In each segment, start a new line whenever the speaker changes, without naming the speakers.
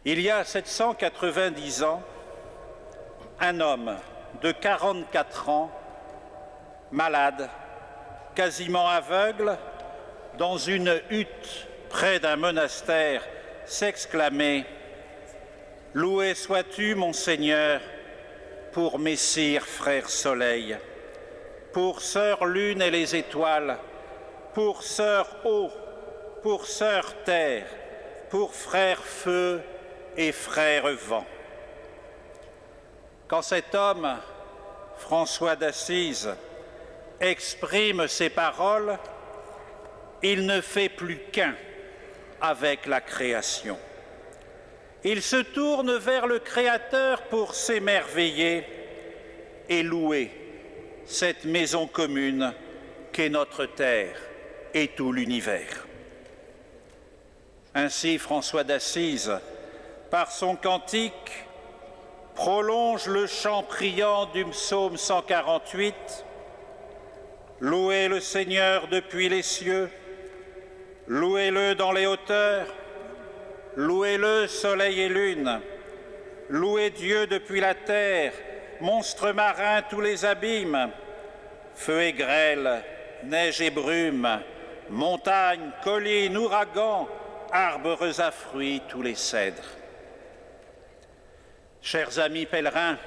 Il y a 790 ans, un homme de 44 ans, malade, quasiment aveugle, dans une hutte près d'un monastère, s'exclamait « Loué sois-tu, mon Seigneur, pour Messire, frère Soleil, pour Sœur Lune et les étoiles, pour Sœur Eau, pour Sœur Terre, pour Frère Feu et Frère Vent. » Quand cet homme, François d'Assise, exprime ces paroles, il ne fait plus qu'un avec la création. Il se tourne vers le Créateur pour s'émerveiller et louer cette maison commune qu'est notre terre et tout l'univers. Ainsi, François d'Assise, par son cantique, prolonge le chant priant du psaume 148 « Louez le Seigneur depuis les cieux, louez-le dans les hauteurs, louez-le soleil et lune, louez Dieu depuis la terre, monstres marins tous les abîmes, feu et grêle, neige et brume, montagnes, collines, ouragans, arbres à fruits tous les cèdres. » Chers amis pèlerins,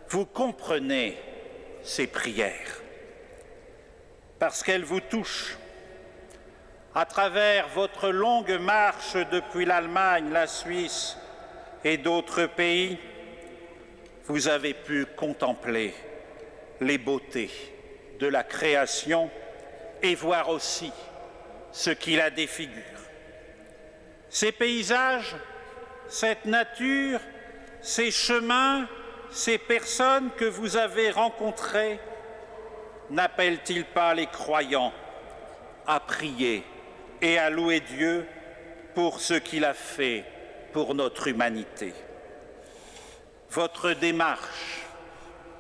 vous comprenez ces prières parce qu'elles vous touchent. À travers votre longue marche depuis l'Allemagne, la Suisse et d'autres pays, vous avez pu contempler les beautés de la création et voir aussi ce qui la défigure. Ces paysages, cette nature, ces chemins, ces personnes que vous avez rencontrées, n'appellent-ils pas les croyants à prier et à louer Dieu pour ce qu'il a fait pour notre humanité? Votre démarche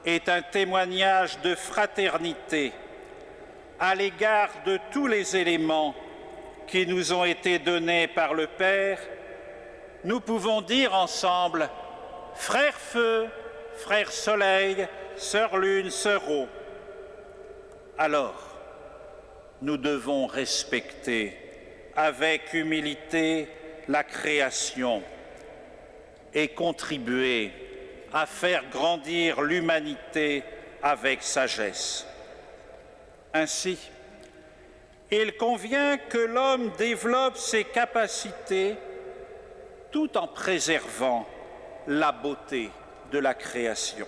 est un témoignage de fraternité à l'égard de tous les éléments qui nous ont été donnés par le Père. Nous pouvons dire ensemble « Frère Feu, Frère Soleil, Sœur Lune, Sœur Eau ». Alors, nous devons respecter avec humilité la création et contribuer à faire grandir l'humanité avec sagesse. Ainsi, il convient que l'homme développe ses capacités tout en préservant la beauté de la création.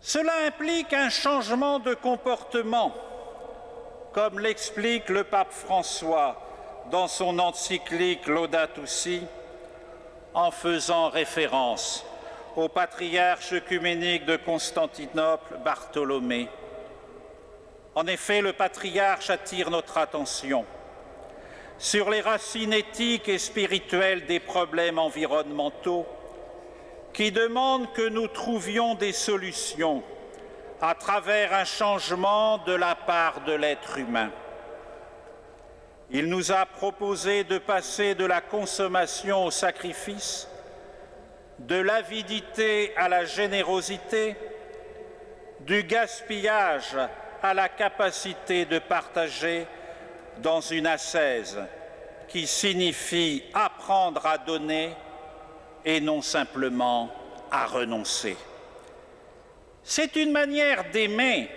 Cela implique un changement de comportement, comme l'explique le pape François dans son encyclique Laudato Si, en faisant référence au patriarche œcuménique de Constantinople, Bartholomée. En effet, le patriarche attire notre attention sur les racines éthiques et spirituelles des problèmes environnementaux qui demandent que nous trouvions des solutions à travers un changement de la part de l'être humain. Il nous a proposé de passer de la consommation au sacrifice, de l'avidité à la générosité, du gaspillage à la capacité de partager dans une ascèse qui signifie apprendre à donner et non simplement à renoncer. C'est une manière d'aimer,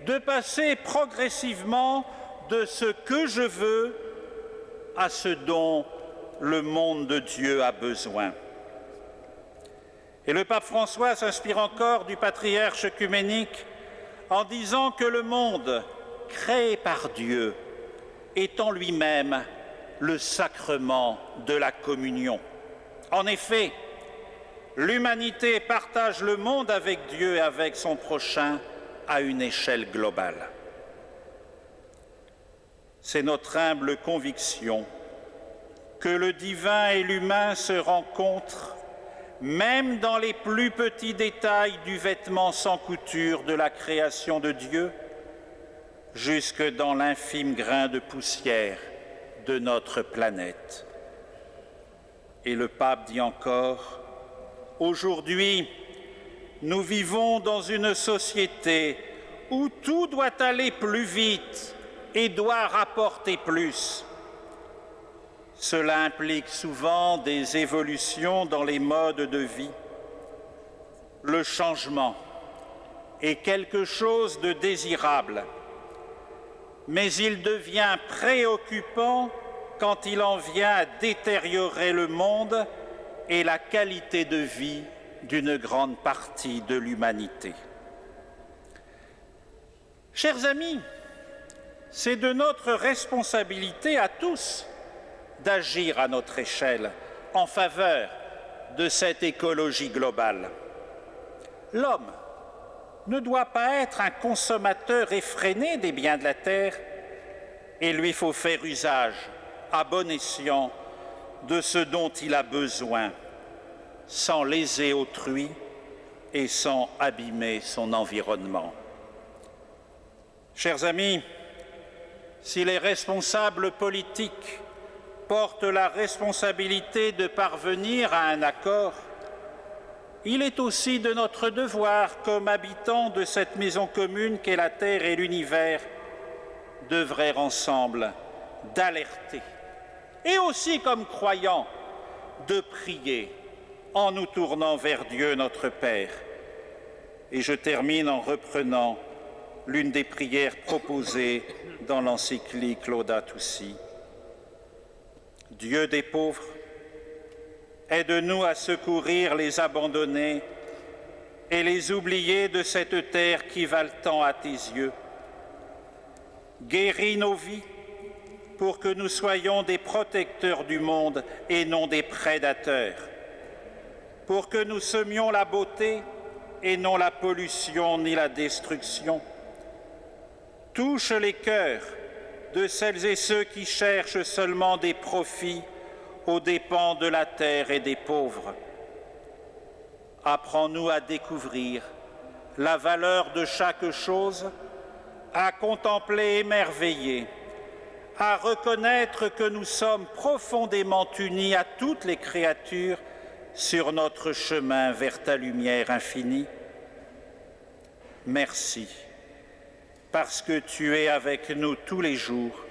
de passer progressivement de ce que je veux à ce dont le monde de Dieu a besoin. Et le pape François s'inspire encore du patriarche œcuménique en disant que le monde créé par Dieu est en lui-même le sacrement de la communion. En effet, l'humanité partage le monde avec Dieu et avec son prochain à une échelle globale. C'est notre humble conviction que le divin et l'humain se rencontrent même dans les plus petits détails du vêtement sans couture de la création de Dieu, jusque dans l'infime grain de poussière de notre planète. Et le pape dit encore, « Aujourd'hui, nous vivons dans une société où tout doit aller plus vite et doit rapporter plus. Cela implique souvent des évolutions dans les modes de vie. Le changement est quelque chose de désirable, mais il devient préoccupant quand il en vient à détériorer le monde et la qualité de vie d'une grande partie de l'humanité. » Chers amis, c'est de notre responsabilité à tous d'agir à notre échelle en faveur de cette écologie globale. L'homme ne doit pas être un consommateur effréné des biens de la terre. Il lui faut faire usage, à bon escient, de ce dont il a besoin, sans léser autrui et sans abîmer son environnement. Chers amis, si les responsables politiques portent la responsabilité de parvenir à un accord, il est aussi de notre devoir, comme habitants de cette maison commune qu'est la Terre et l'univers, d'œuvrer ensemble, d'alerter, et aussi comme croyants, de prier en nous tournant vers Dieu notre Père. Et je termine en reprenant l'une des prières proposées dans l'encyclique Laudato Si. Dieu des pauvres, aide-nous à secourir les abandonnés et les oubliés de cette terre qui valent tant à tes yeux. Guéris nos vies pour que nous soyons des protecteurs du monde et non des prédateurs, pour que nous semions la beauté et non la pollution ni la destruction. Touche les cœurs de celles et ceux qui cherchent seulement des profits aux dépens de la terre et des pauvres. Apprends-nous à découvrir la valeur de chaque chose, à contempler émerveillés, à reconnaître que nous sommes profondément unis à toutes les créatures sur notre chemin vers ta lumière infinie. Merci, parce que tu es avec nous tous les jours.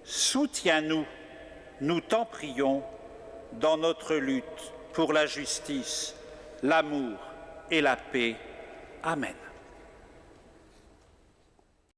Soutiens-nous, nous t'en prions, dans notre lutte pour la justice, l'amour et la paix. Amen.